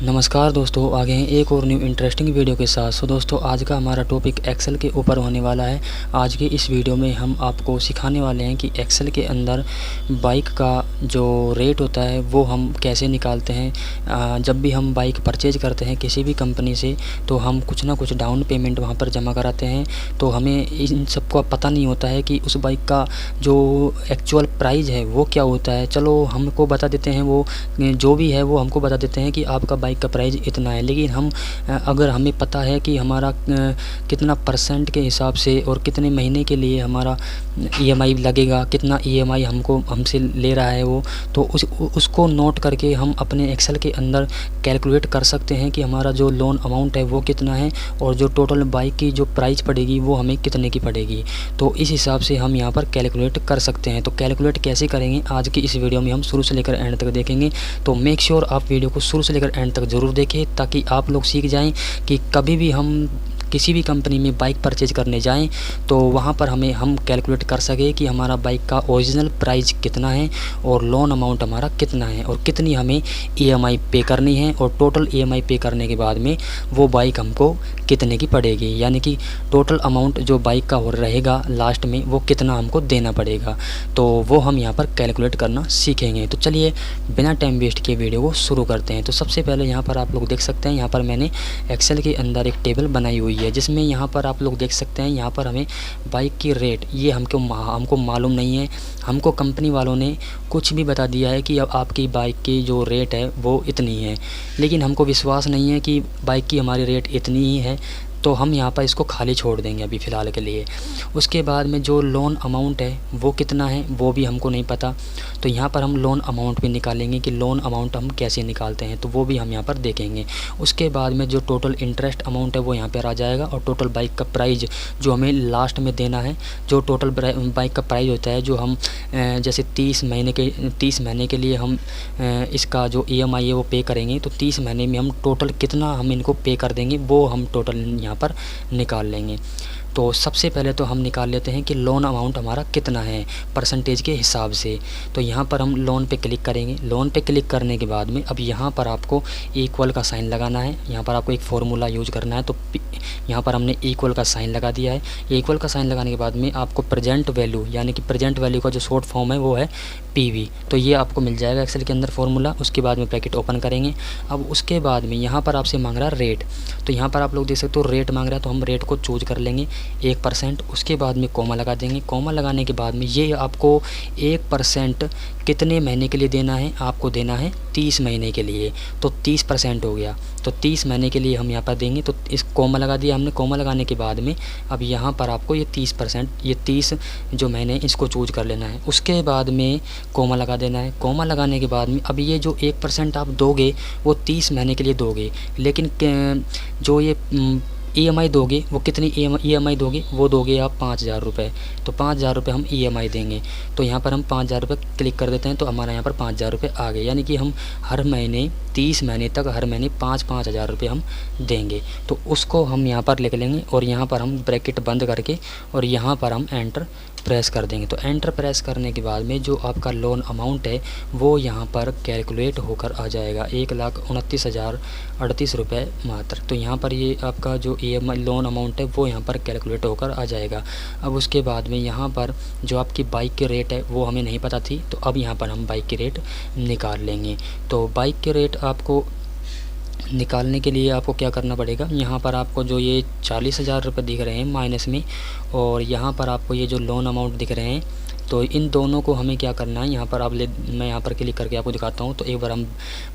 नमस्कार दोस्तों, आगे हैं एक और न्यू इंटरेस्टिंग वीडियो के साथ। दोस्तों, आज का हमारा टॉपिक एक्सेल के ऊपर होने वाला है। आज के इस वीडियो में हम आपको सिखाने वाले हैं कि एक्सेल के अंदर बाइक का जो रेट होता है वो हम कैसे निकालते हैं। जब भी हम बाइक परचेज करते हैं किसी भी कंपनी से तो हम कुछ ना कुछ डाउन पेमेंट वहाँ पर जमा कराते हैं, तो हमें इन सबका पता नहीं होता है कि उस बाइक का जो एक्चुअल प्राइस है वो क्या होता है। चलो हमको बता देते हैं, वो जो भी है वो हमको बता देते हैं कि आपका बाइक का प्राइस इतना है। लेकिन हम अगर हमें पता है कि हमारा कितना परसेंट के हिसाब से और कितने महीने के लिए हमारा ईएमआई लगेगा, कितना ईएमआई हमसे ले रहा है वो, तो उसको नोट करके हम अपने एक्सेल के अंदर कैलकुलेट कर सकते हैं कि हमारा जो लोन अमाउंट है वो कितना है और जो टोटल बाइक की जो प्राइस पड़ेगी वो हमें कितने की पड़ेगी। तो इस हिसाब से हम यहाँ पर कैलकुलेट कर सकते हैं। तो कैलकुलेट कैसे करेंगे आज की इस वीडियो में हम शुरू से लेकर एंड तक देखेंगे। तो मेक श्योर आप वीडियो को शुरू से लेकर एंड तक ज़रूर देखें, ताकि आप लोग सीख जाएं कि कभी भी हम किसी भी कंपनी में बाइक परचेज करने जाएं तो वहाँ पर हम कैलकुलेट कर सकें कि हमारा बाइक का ओरिजिनल प्राइस कितना है और लोन अमाउंट हमारा कितना है और कितनी हमें ईएमआई पे करनी है, और टोटल ईएमआई पे करने के बाद में वो बाइक हमको कितने की पड़ेगी, यानी कि टोटल अमाउंट जो बाइक का हो रहेगा लास्ट में वो कितना हमको देना पड़ेगा। तो वो हम यहाँ पर कैलकुलेट करना सीखेंगे। तो चलिए बिना टाइम वेस्ट किए वीडियो को शुरू करते हैं। तो सबसे पहले यहाँ पर आप लोग देख सकते हैं, यहाँ पर मैंने एक्सेल के अंदर एक टेबल बनाई हुई है, जिसमें यहाँ पर आप लोग देख सकते हैं यहाँ पर हमें बाइक की रेट ये हमको मालूम नहीं है। हमको कंपनी वालों ने कुछ भी बता दिया है कि अब आपकी बाइक की जो रेट है वो इतनी है, लेकिन हमको विश्वास नहीं है कि बाइक की हमारी रेट इतनी ही है, तो हम यहाँ पर इसको खाली छोड़ देंगे अभी फ़िलहाल के लिए। उसके बाद में जो लोन अमाउंट है वो कितना है वो भी हमको नहीं पता, तो यहाँ पर हम लोन अमाउंट भी निकालेंगे कि लोन अमाउंट हम कैसे निकालते हैं, तो वो भी हम यहाँ पर देखेंगे। उसके बाद में जो टोटल इंटरेस्ट अमाउंट है वो यहाँ पर आ जाएगा, और टोटल बाइक का प्राइस जो हमें लास्ट में देना है, जो टोटल बाइक का प्राइस होता है, जो हम जैसे 30 महीने के लिए हम इसका जो ईएमआई है वो पे करेंगे, तो 30 महीने में हम टोटल कितना हम इनको पे कर देंगे वो हम टोटल यहाँ पर निकाल लेंगे। तो सबसे पहले तो हम निकाल लेते हैं कि लोन अमाउंट हमारा कितना है परसेंटेज के हिसाब से। तो यहाँ पर हम लोन पे क्लिक करेंगे। लोन पे क्लिक करने के बाद में अब यहाँ पर आपको इक्वल का साइन लगाना है। यहाँ पर आपको एक फार्मूला यूज करना है, तो यहाँ पर हमने इक्वल का साइन लगा दिया है। इक्वल का साइन लगाने के बाद में आपको प्रेजेंट वैल्यू, यानी कि प्रेजेंट वैल्यू का जो शॉर्ट फॉर्म है वो है पीवी, तो ये आपको मिल जाएगा एक्सेल के अंदर फार्मूला। उसके बाद में ब्रैकेट ओपन करेंगे। अब उसके बाद में यहाँ पर आपसे मांग रहा है रेट, तो यहाँ पर आप लोग देख सकते हो रेट मांग रहा है, तो हम रेट को चूज कर लेंगे 1%। उसके बाद में कॉमा लगा देंगे। कॉमा लगाने के बाद में ये आपको 1% कितने महीने के लिए देना है, आपको देना है 30 महीने के लिए, तो 30% हो गया। तो 30 महीने के लिए हम यहाँ पर देंगे, तो इस कॉमा लगा दिया हमने। कॉमा लगाने के बाद में अब यहाँ पर आपको ये 30%, ये 30 जो महीने इसको चूज कर लेना है। उसके बाद में कॉमा लगा देना है। कॉमा लगाने के बाद में अब ये जो 1% आप दोगे वो 30 महीने के लिए दोगे, लेकिन जो ये ईएमआई दोगे वो कितनी ईएमआई दोगे, वो दोगे आप 5,000 रुपये। तो 5,000 रुपये हम ईएमआई देंगे। तो यहाँ पर हम 5,000 रुपये क्लिक कर देते हैं, तो हमारा यहाँ पर 5,000 रुपये आ गए, यानी कि हम हर महीने 30 महीने तक हर महीने 5,000 रुपये हम देंगे। तो उसको हम यहाँ पर लिख लेंगे, और यहाँ पर हम ब्रैकेट बंद करके और यहाँ पर हम एंटर प्रेस कर देंगे। तो एंटर प्रेस करने के बाद में जो आपका लोन अमाउंट है वो यहाँ पर कैलकुलेट होकर आ जाएगा 1,29,038 रुपये मात्र। तो यहाँ पर ये आपका जो ईएमआई लोन अमाउंट है वो यहाँ पर कैलकुलेट होकर आ जाएगा। अब उसके बाद में यहाँ पर जो आपकी बाइक की रेट है वो हमें नहीं पता थी, तो अब यहाँ पर हम बाइक की रेट निकाल लेंगे। तो बाइक की रेट आपको निकालने के लिए आपको क्या करना पड़ेगा, यहाँ पर आपको जो ये 40,000 रुपये दिख रहे हैं माइनस में, और यहाँ पर आपको ये जो लोन अमाउंट दिख रहे हैं, तो इन दोनों को हमें क्या करना है, यहाँ पर मैं यहाँ पर क्लिक करके आपको दिखाता हूँ। तो एक बार हम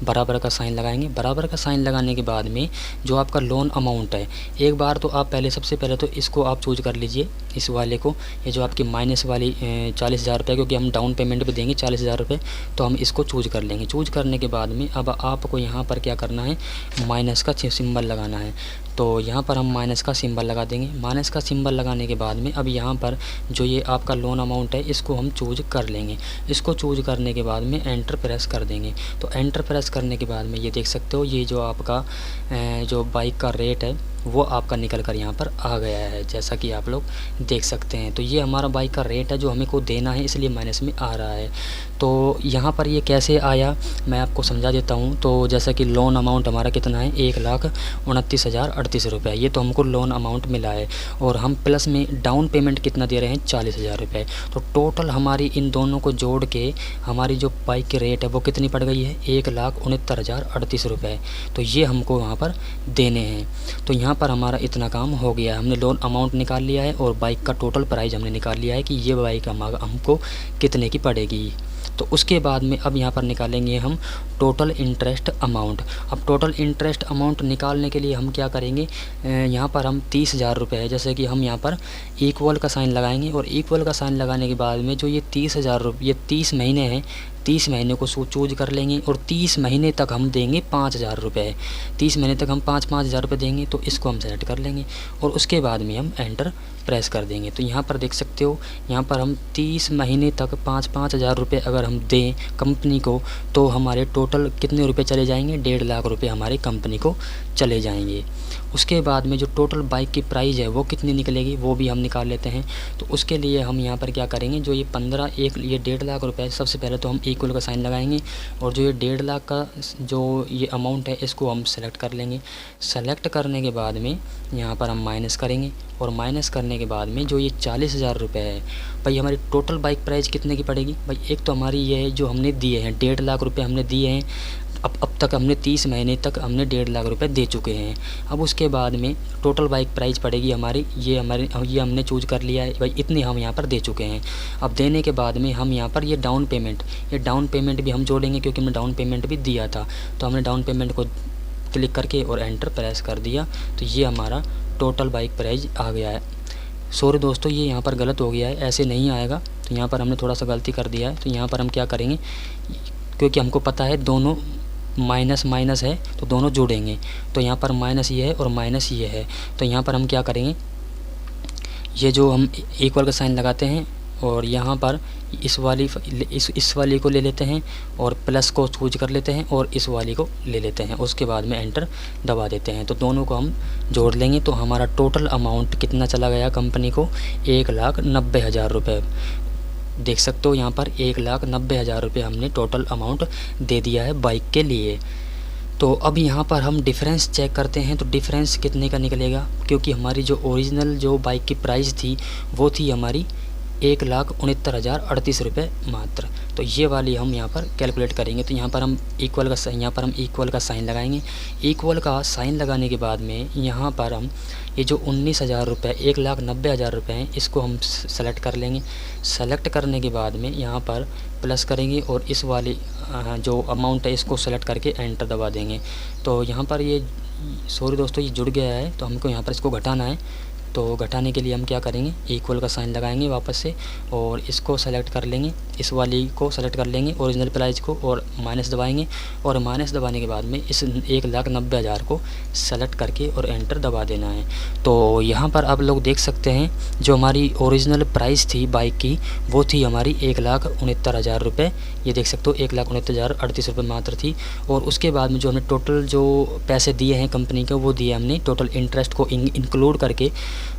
बराबर का साइन लगाएंगे। बराबर का साइन लगाने के बाद में जो आपका लोन अमाउंट है, एक बार तो आप सबसे पहले तो इसको आप चूज कर लीजिए, इस वाले को, ये जो आपकी माइनस वाली 40,000 रुपये, क्योंकि हम डाउन पेमेंट पे देंगे 40,000 रुपये, तो हम इसको चूज कर लेंगे। चूज करने के बाद में अब आपको यहाँ पर क्या करना है, माइनस का सिंबल लगाना है। तो यहाँ पर हम माइनस का सिंबल लगा देंगे। माइनस का सिंबल लगाने के बाद में अब यहाँ पर जो ये आपका लोन अमाउंट है इसको हम चूज कर लेंगे। इसको चूज करने के बाद में एंटर प्रेस कर देंगे। तो एंटर प्रेस करने के बाद में ये देख सकते हो, ये जो आपका जो बाइक का रेट है वो आपका निकल कर यहाँ पर आ गया है, जैसा कि आप लोग देख सकते हैं। तो ये हमारा बाइक का रेट है जो हमें को देना है, इसलिए माइनस में आ रहा है। तो यहाँ पर ये कैसे आया मैं आपको समझा देता हूँ। तो जैसा कि लोन अमाउंट हमारा कितना है 1,29,038 रुपये, ये तो हमको लोन अमाउंट मिला है। और हम प्लस में डाउन पेमेंट कितना दे रहे हैं 40,000 रुपये। तो टोटल हमारी इन दोनों को जोड़ के हमारी जो बाइक की रेट है वो कितनी पड़ गई है 1,69,038 रुपये। तो ये हमको वहाँ पर देने हैं। तो यहाँ पर हमारा इतना काम हो गया है, हमने लोन अमाउंट निकाल लिया है और बाइक का टोटल प्राइस हमने निकाल लिया है कि ये बाइक हमको कितने की पड़ेगी। तो उसके बाद में अब यहाँ पर निकालेंगे हम टोटल इंटरेस्ट अमाउंट। अब टोटल इंटरेस्ट अमाउंट निकालने के लिए हम क्या करेंगे, यहाँ पर हम 30,000 रुपये है, जैसे कि हम यहाँ पर इक्वल का साइन लगाएंगे और इक्वल का साइन लगाने के बाद में जो ये 30,000 रुपये, ये 30 महीने हैं, 30 महीने को चूज कर लेंगे और 30 महीने तक हम देंगे 5,000 रुपये। 30 महीने तक हम 5,000 रुपये देंगे, तो इसको हम सेलेक्ट कर लेंगे और उसके बाद में हम एंटर प्रेस कर देंगे। तो यहाँ पर देख सकते हो, यहाँ पर हम 30 महीने तक 5,000 रुपये अगर हम दें कंपनी को, तो हमारे टोटल कितने रुपए चले जाएंगे, 1.5 लाख रुपये हमारी कंपनी को चले जाएंगे। उसके बाद में जो टोटल बाइक की प्राइस है वो कितनी निकलेगी वो भी हम निकाल लेते हैं। तो उसके लिए हम यहाँ पर क्या करेंगे, जो ये 1.5 लाख रुपये, सबसे पहले तो हम इक्वल का साइन लगाएंगे और जो ये 1.5 लाख का जो ये अमाउंट है इसको हम सेलेक्ट कर लेंगे। सेलेक्ट करने के बाद में यहाँ पर हम माइनस करेंगे और माइनस करने के बाद में जो ये 40,000 रुपये है, भाई हमारी टोटल बाइक प्राइस कितने की पड़ेगी। भाई एक तो हमारी ये है जो हमने दिए हैं 1.5 लाख रुपये हमने दिए हैं, अब तक हमने 30 महीने तक हमने 1.5 लाख रुपए दे चुके हैं। अब उसके बाद में टोटल बाइक प्राइस पड़ेगी हमारी, ये हमने चूज कर लिया है, भाई इतने हम यहाँ पर दे चुके हैं। अब देने के बाद में हम यहाँ पर ये डाउन पेमेंट भी हम जोड़ेंगे, क्योंकि हमने डाउन पेमेंट भी दिया था। तो हमने डाउन पेमेंट को क्लिक करके और एंटर प्रेस कर दिया, तो ये हमारा टोटल बाइक प्राइस आ गया है। सॉरी दोस्तों, ये यहाँ पर गलत हो गया है, ऐसे नहीं आएगा। तो यहाँ पर हमने थोड़ा सा गलती कर दिया है। तो यहाँ पर हम क्या करेंगे, क्योंकि हमको पता है दोनों माइनस माइनस है तो दोनों जोड़ेंगे। तो यहाँ पर माइनस ये है और माइनस ये है, तो यहाँ पर हम क्या करेंगे, ये जो हम इक्वल का साइन लगाते हैं और यहाँ पर इस वाली को ले लेते हैं और प्लस को चूज कर लेते हैं और इस वाली को ले लेते हैं। उसके बाद में एंटर दबा देते हैं, तो दोनों को हम जोड़ लेंगे। तो हमारा टोटल अमाउंट कितना चला गया कंपनी को, 1,90,000 रुपये। देख सकते हो यहाँ पर 1,90,000 रुपये हमने टोटल अमाउंट दे दिया है बाइक के लिए। तो अब यहाँ पर हम डिफरेंस चेक करते हैं, तो डिफरेंस कितने का निकलेगा, क्योंकि हमारी जो ओरिजिनल जो बाइक की प्राइस थी वो थी हमारी 1,69,038 रुपये मात्र। तो ये वाली हम यहाँ पर कैलकुलेट करेंगे। तो यहाँ पर हम इक्वल का साइन लगाएंगे। इक्वल का साइन लगाने के बाद में यहाँ पर हम ये जो 19,000 रुपये 1,90,000 रुपये हैं इसको हम सेलेक्ट कर लेंगे। सेलेक्ट करने के बाद में यहाँ पर प्लस करेंगे और इस वाली जो अमाउंट है इसको सेलेक्ट करके एंटर दबा देंगे। तो यहाँ पर ये सॉरी दोस्तों, ये जुड़ गया है, तो हमको यहाँ पर इसको घटाना है। तो घटाने के लिए हम क्या करेंगे, इक्वल का साइन लगाएंगे वापस से और इसको सेलेक्ट कर लेंगे, इस वाली को सेलेक्ट कर लेंगे ओरिजिनल प्राइस को और माइनस दबाएंगे और माइनस दबाने के बाद में इस 1,90,000 को सेलेक्ट करके और एंटर दबा देना है। तो यहाँ पर आप लोग देख सकते हैं जो हमारी ओरिजिनल प्राइस थी बाइक की वो थी हमारी 1,69,000 रुपये। ये देख सकते हो 1,69,038 रुपये मात्र थी। और उसके बाद में जो हमने टोटल जो पैसे दिए हैं कंपनी को वो दिए हमने टोटल इंटरेस्ट को इंक्लूड करके,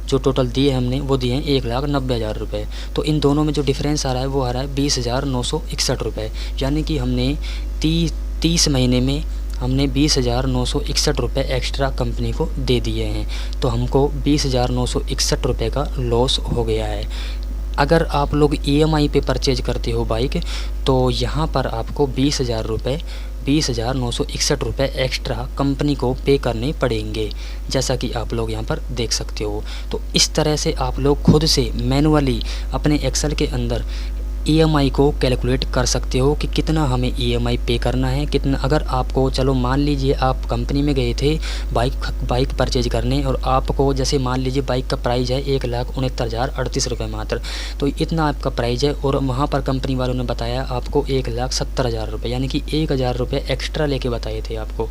जो टोटल दिए हमने वो दिए हैं 1,90,000 रुपये। तो इन दोनों में जो डिफरेंस आ रहा है वो आ रहा है 20,961 रुपये, यानी कि हमने 30 महीने में हमने 20,961 रुपये एक्स्ट्रा कंपनी को दे दिए हैं। तो हमको 20,961 रुपये का लॉस हो गया है। अगर आप लोग EMI पे परचेज करते हो बाइक, तो यहाँ पर आपको 20,961 रुपये एक्स्ट्रा कंपनी को पे करने पड़ेंगे, जैसा कि आप लोग यहाँ पर देख सकते हो। तो इस तरह से आप लोग खुद से मैनुअली अपने एक्सेल के अंदर EMI को कैलकुलेट कर सकते हो कि कितना हमें EMI पे करना है, कितना। अगर आपको चलो मान लीजिए आप कंपनी में गए थे बाइक परचेज करने और आपको जैसे मान लीजिए बाइक का प्राइस है 1,69,038 रुपये मात्र, तो इतना आपका प्राइस है और वहाँ पर कंपनी वालों ने बताया आपको 1,70,000 रुपये, यानी कि 1,000 रुपये एक्स्ट्रा लेके बताए थे आपको।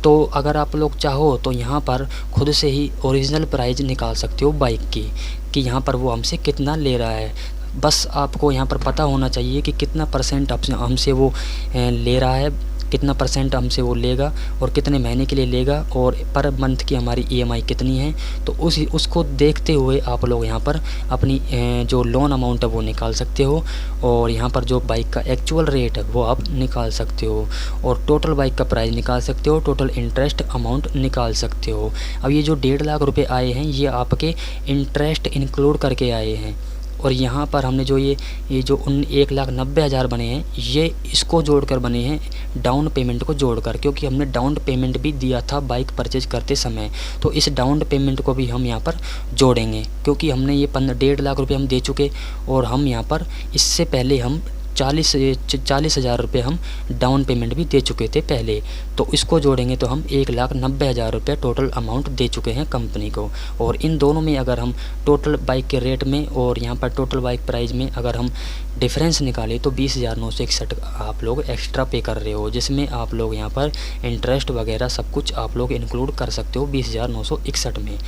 तो अगर आप लोग चाहो तो यहाँ पर खुद से ही ओरिजिनल प्राइस निकाल सकते हो बाइक की, कि यहाँ पर वो हमसे कितना ले रहा है। बस आपको यहाँ पर पता होना चाहिए कि कितना % हमसे वो ले रहा है, कितना परसेंट हमसे वो लेगा और कितने महीने के लिए लेगा और पर मंथ की हमारी EMI कितनी है, तो उसको देखते हुए आप लोग यहाँ पर अपनी जो लोन अमाउंट है वो निकाल सकते हो और यहाँ पर जो बाइक का एक्चुअल रेट है वो आप निकाल सकते हो और टोटल बाइक का प्राइस निकाल सकते हो, टोटल इंटरेस्ट अमाउंट निकाल सकते हो। अब ये जो 1.5 लाख रुपए आए हैं ये आपके इंटरेस्ट इंक्लूड करके आए हैं और यहाँ पर हमने जो ये जो 1,90,000 बने हैं ये इसको जोड़कर बने हैं डाउन पेमेंट को जोड़कर, क्योंकि हमने डाउन पेमेंट भी दिया था बाइक परचेज करते समय, तो इस डाउन पेमेंट को भी हम यहाँ पर जोड़ेंगे क्योंकि हमने ये 1.5 लाख रुपये हम दे चुके और हम यहाँ पर इससे पहले हम 40,000 रुपये हम डाउन पेमेंट भी दे चुके थे पहले, तो इसको जोड़ेंगे तो हम 1,90,000 रुपये टोटल अमाउंट दे चुके हैं कंपनी को। और इन दोनों में अगर हम टोटल बाइक के रेट में और यहाँ पर टोटल बाइक प्राइस में अगर हम डिफरेंस निकालें तो 20,961 आप लोग एक्स्ट्रा पे कर रहे हो, जिसमें आप लोग यहाँ पर इंटरेस्ट वगैरह सब कुछ आप लोग इंक्लूड कर सकते हो 20,961 में।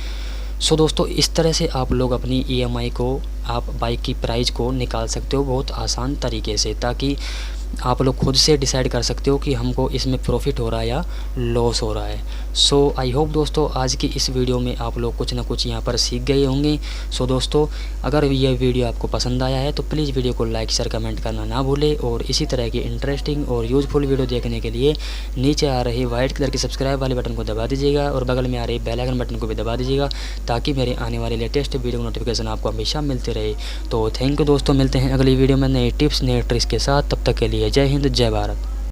सो दोस्तों इस तरह से आप लोग अपनी EMI को आप बाइक की प्राइस को निकाल सकते हो बहुत आसान तरीके से, ताकि आप लोग खुद से डिसाइड कर सकते हो कि हमको इसमें प्रॉफिट हो रहा है या लॉस हो रहा है। सो आई होप दोस्तों आज की इस वीडियो में आप लोग कुछ ना कुछ यहाँ पर सीख गए होंगे। सो दोस्तों अगर यह वीडियो आपको पसंद आया है तो प्लीज़ वीडियो को लाइक शेयर कमेंट करना ना भूलें और इसी तरह की इंटरेस्टिंग और यूज़फुल वीडियो देखने के लिए नीचे आ रहे वाइट कलर के सब्सक्राइब वाले बटन को दबा दीजिएगा और बगल में आ रहे बेल आइकन बटन को भी दबा दीजिएगा ताकि मेरे आने वाले लेटेस्ट वीडियो नोटिफिकेशन आपको हमेशा मिलते रहे। तो थैंक यू दोस्तों, मिलते हैं अगली वीडियो में नए टिप्स नए ट्रिक्स के साथ, तब तक के लिए जय हिंद जय भारत।